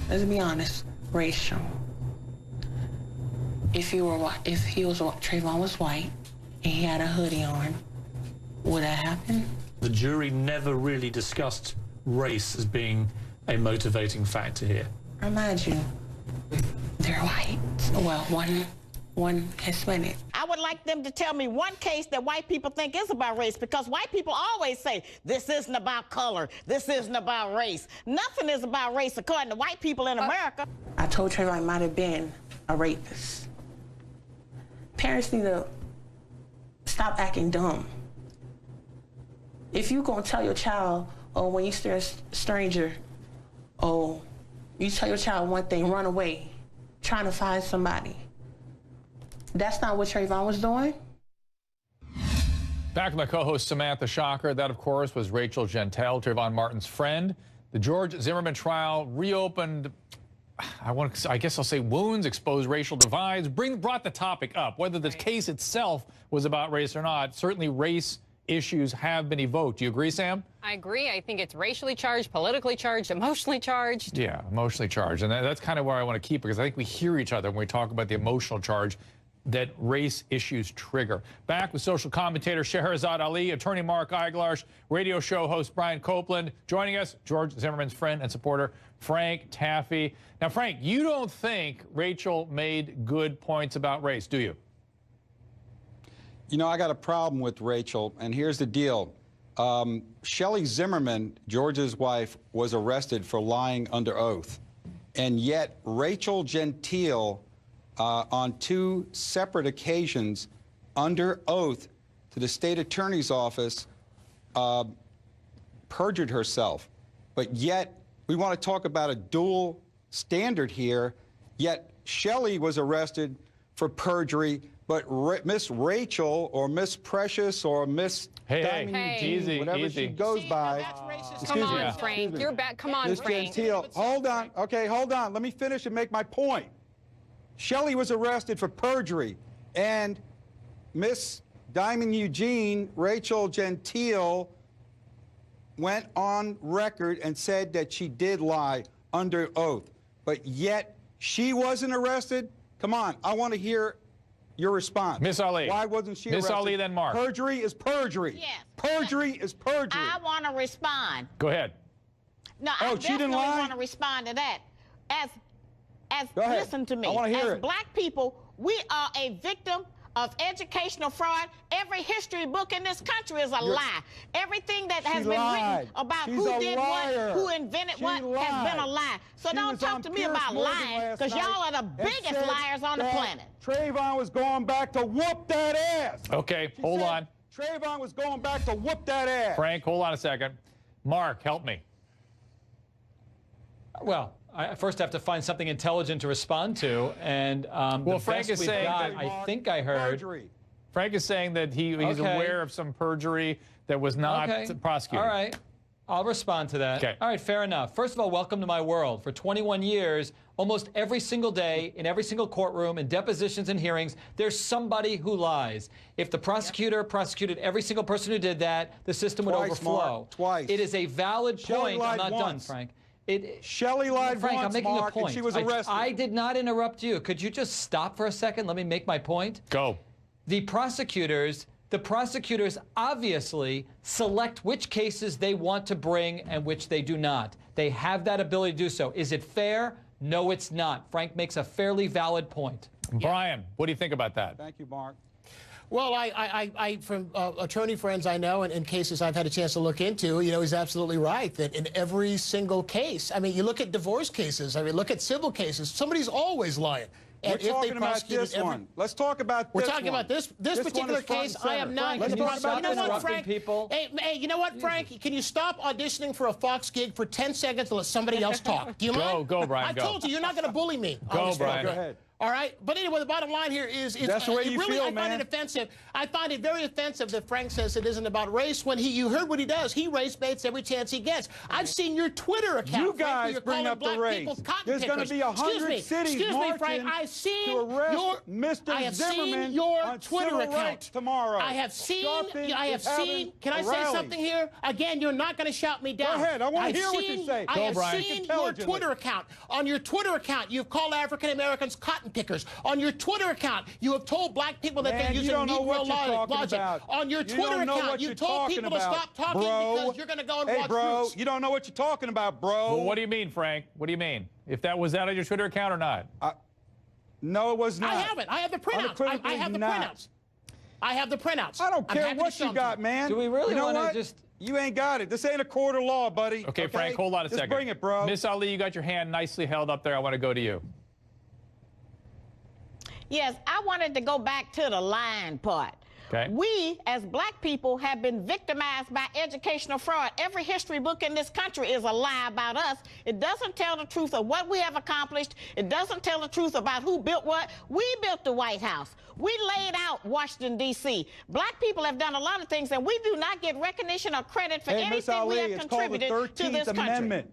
Let's be honest, racial. If Trayvon was white and he had a hoodie on, would that happen? The jury never really discussed race as being a motivating factor here. Remind you, they're white. Well, one Hispanic. I would like them to tell me one case that white people think is about race, because white people always say, this isn't about color, this isn't about race. Nothing is about race according to white people in America. I told Trayvon might have been a rapist. Parents need to stop acting dumb. If you gonna tell your child, oh, when you see a stranger, oh, you tell your child one thing, run away, trying to find somebody. That's not what Trayvon was doing. Back to my co-host Samantha Shocker. That, of course, was Rachel Gentile, Trayvon Martin's friend. The George Zimmerman trial reopened, I guess I'll say, wounds, exposed racial divides, brought the topic up. Whether the case itself was about race or not, certainly race issues have been evoked. Do you agree, Sam? I agree. I think it's racially charged, politically charged, emotionally charged. Yeah, emotionally charged. And that's kind of where I want to keep it, because I think we hear each other when we talk about the emotional charge that race issues trigger. Back with social commentator Shahrazad Ali, attorney Mark Eiglarsh, radio show host Brian Copeland. Joining us, George Zimmerman's friend and supporter, Frank Taaffe. Now, Frank, you don't think Rachel made good points about race, do you? You know, I got a problem with Rachel, and here's the deal. Shelley Zimmerman, George's wife, was arrested for lying under oath. And yet, Rachel Gentile, on 2 separate occasions, under oath to the state attorney's office, perjured herself. But yet, we want to talk about a dual standard here, yet Shelley was arrested for perjury, but Miss Rachel or Miss Precious or Miss Diamond easy, whatever she goes by. Come on, Frank. You're back. Come on, Miss Frank. Gentile, hold on. Okay, hold on. Let me finish and make my point. Shelley was arrested for perjury, and Miss Diamond Eugene, Rachel Gentile, went on record and said that she did lie under oath. But yet, she wasn't arrested? Come on, I want to hear your response. Miss Ali. Why wasn't she arrested? Miss Ali, then Mark. Perjury is perjury. Yes. Perjury is perjury. I want to respond. Go ahead. No, Oh, I she didn't definitely lie? want to respond to that. Go ahead. Listen to me. I want to hear As it. black people, we are a victim of educational fraud. Every history book in this country is a lie. Everything that has been written about She's who a did liar. what, who invented She what, has been a lied. lie. So She don't was talk on to me Piers about Morgan lying, last because y'all night are the and biggest said liars on the that planet. Trayvon was going back to whoop that ass. Okay, She hold said on. Trayvon was going back to whoop that ass. Frank, hold on a second. Mark, help me. Well, I first have to find something intelligent to respond to, and Well, Frank is saying that- I think I heard. Perjury. Frank is saying that he's Okay. aware of some perjury that was not prosecuted. All right. I'll respond to that. Okay. All right, fair enough. First of all, welcome to my world. For 21 years, almost every single day, in every single courtroom, in depositions and hearings, there's somebody who lies. If the prosecutor prosecuted every single person who did that, the system would Twice, overflow. Mark, twice. It is a valid Shelley point. I'm lied not done, once. Frank. Shelley lied Frank, once, I'm making Mark, a point. and she was arrested. I did not interrupt you. Could you just stop for a second? Let me make my point. Go. The prosecutors obviously select which cases they want to bring and which they do not. They have that ability to do so. Is it fair? No, it's not. Frank makes a fairly valid point. Brian, what do you think about that? Thank you, Mark. Well, I from attorney friends I know and in cases I've had a chance to look into, you know, he's absolutely right that in every single case, I mean, you look at divorce cases, I mean, look at civil cases, somebody's always lying. And We're talking about this one. Let's talk about this We're talking about this particular case. I am not. Frank, You can you stop know what, interrupting Frank? people? Hey, you know what, Frank? Can you stop auditioning for a Fox gig for 10 seconds and let somebody else talk? Do you mind? Go, Brian, I go. told you, you're not going to bully me. Go, Brian. Go ahead. All right, but anyway, the bottom line here is That's the way you really, feel, I find man. it offensive. I find it very offensive that Frank says it isn't about race when you heard what he does. He race baits every chance he gets. I've seen your Twitter account. You Frank, guys where you're bring calling up the black race. people cotton There's going to pickers. be 100 cities Excuse me, Frank. marching I've seen to arrest your Mr. I have Zimmerman seen your on Twitter civil account rights tomorrow. I have seen. Sharpton I have is having seen. Can I a say rally. something here? Again, you're not going to shout me down. Go ahead. I want I've to hear what seen- you say. I Go, have Brian. seen your Intelligently. Twitter account. On your Twitter account, you've called African Americans cotton pickers. On your Twitter account, you have told black people that Man, they're you using don't know what Negro you're talking logic. about. On your You Twitter don't know account, what you you're told talking people to about, stop talking bro. because you're going to go and Hey, watch bro, Roots. you don't know what you're talking about, bro. Well, what do you mean, Frank? What do you mean? If that was that on your Twitter account or not? No, it was not. I have it. I have the printouts. I have the Unequivocally printouts. I have the printouts. I don't I'm care happy to what show you them to got, man. Do we really you know wanna what? just- You ain't got it. This ain't a court of law, buddy. Okay, Frank, hold on a Just second. bring it, bro. Miss Ali, you got your hand nicely held up there. I want to go to you. Yes, I wanted to go back to the lying part. Okay. We, as black people, have been victimized by educational fraud. Every history book in this country is a lie about us. It doesn't tell the truth of what we have accomplished. It doesn't tell the truth about who built what. We built the White House. We laid out Washington, D.C. Black people have done a lot of things, and we do not get recognition or credit for Hey, Miss anything we Ali, have it's called the contributed to 13th this country. Amendment.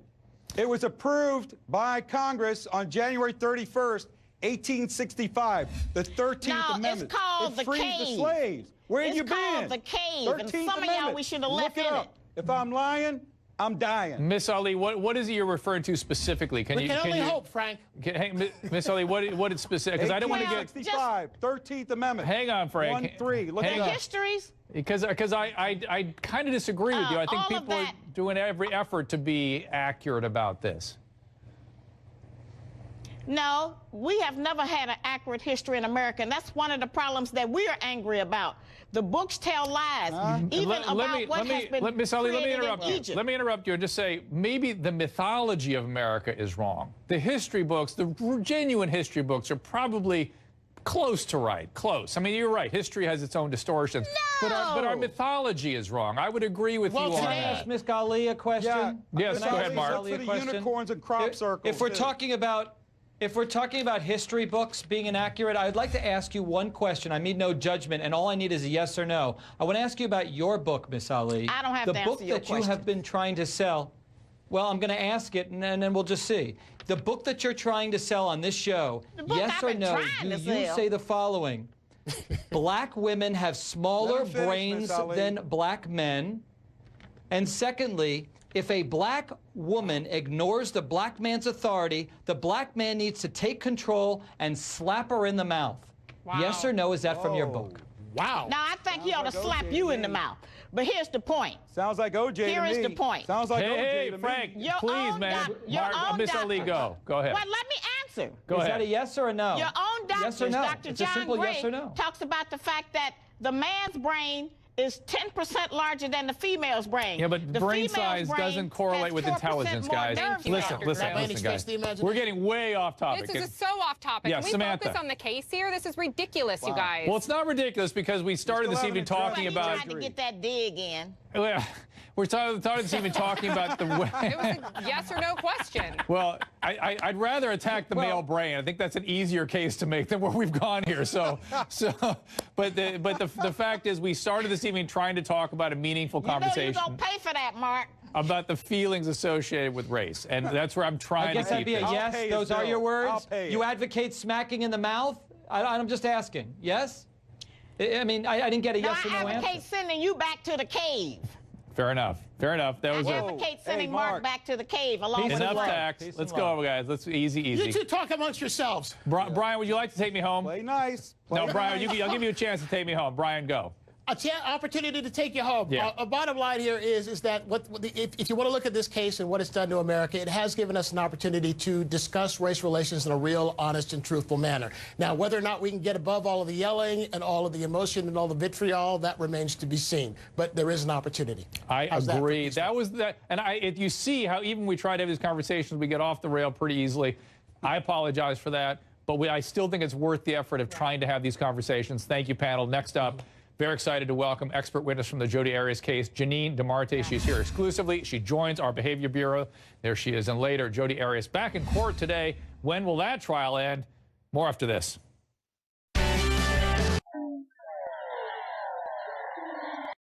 It was approved by Congress on January 31st, 1865. The 13th No, Amendment. it's called it the frees cave. the slaves. Where It's you been? called the cave, and 13th some of y'all Amendment. we should have Look left it in up. it. If I'm lying, I'm dying. Miss Ali, what is it you're referring to specifically? Can We can only you, hope, Frank. Hey, Miss Ali, what is specific? Because I don't want to get. 1865, 13th Amendment. Hang on, Frank. 1-3. Look Hang it The up. histories. Because I kind of disagree with you. I think all of people are that- doing every effort to be accurate about this. No, we have never had an accurate history in America, and that's one of the problems that we are angry about. The books tell lies, even about what has been Miss Ali, let me created interrupt in you. Egypt. Let me interrupt you and just say maybe the mythology of America is wrong. The history books, the genuine history books, are probably close to right. Close. I mean, you're right. History has its own distortions. No! But our mythology is wrong. I would agree with Well, you on today- Can I ask that. Miss Ali a question? Yes, Can go I ahead, ask Mark. Miss Look Ali for a the question? unicorns and crop circles. If we're too. talking about history books being inaccurate, I'd like to ask you one question. I need no judgment, and all I need is a yes or no. I want to ask you about your book, Miss Ali. I don't have the to book answer your that you have question. been trying to sell. Well, I'm going to ask it, and then we'll just see. The book that you're trying to sell on this show, The book yes I've or been no, trying do to you sell. say the following? Black women have smaller Let him finish, brains Miss Ali. than black men. And secondly, if a black woman ignores the black man's authority, the black man needs to take control and slap her in the mouth. Yes or no, is that from your book? Wow. Now, I think he ought to like slap OJ you to in the me. mouth. But here's the point. Sounds like OJ to me. Here is the point. Sounds like OJ Hey, to me. Frank, Your please, own man. your own Miss Ali, doctor. go ahead. Well, let me answer. Go Is ahead. that a yes or a no? Your own doctor, Yes or no? Dr. It's a John simple Gray, yes or no. talks about the fact that the man's brain is 10% larger than the female's brain. Yeah, but the brain female's size brain doesn't correlate has with 4% intelligence, more guys. nerve Listen, cells. listen, That guys. express the imagination. We're getting way off topic. This is so off topic. Yeah, Can we Samantha. focus on the case here? This is ridiculous, you guys. Well, it's not ridiculous because we started still this haven't evening talking addressed Well, about. he tried to get that dig in. Well, we're started this evening talking about the It way. was a yes or no question. Well, I'd rather attack the male brain. I think that's an easier case to make than where we've gone here. But the fact is, we started this evening trying to talk about a meaningful You know conversation you're going to pay for that, Mark. about the feelings associated with race, and that's where I'm I trying guess to that'd keep be a this. yes. pay his Those are bill. your I'll words. pay You it. advocate smacking in the mouth? I'm just asking. Yes? I mean, I didn't get a Now, yes or I no advocate answer. sending you back to the cave. Fair enough. Fair enough. That was I a, advocate sending Mark. Mark back to the cave along Peace with and enough love. tax. Peace Let's and go, love. guys. Let's easy. You two talk amongst yourselves. Brian, would you like to take me home? Play nice. Play No, Brian, nice. I'll give you a chance to take me home. Brian, go. Opportunity to take you home. Yeah. Bottom line here is that if you want to look at this case and what it's done to America, it has given us an opportunity to discuss race relations in a real, honest, and truthful manner. Now, whether or not we can get above all of the yelling and all of the emotion and all the vitriol, that remains to be seen. But there is an opportunity. I How's that for agree. you, That was that, and you see how even we try to have these conversations, we get off the rail pretty easily. I apologize for that, but I still think it's worth the effort of trying to have these conversations. Thank you, panel. Next up, very excited to welcome expert witness from the Jodi Arias case, Janine DeMarte. She's here exclusively. She joins our Behavior Bureau. There she is. And later, Jodi Arias back in court today. When will that trial end? More after this.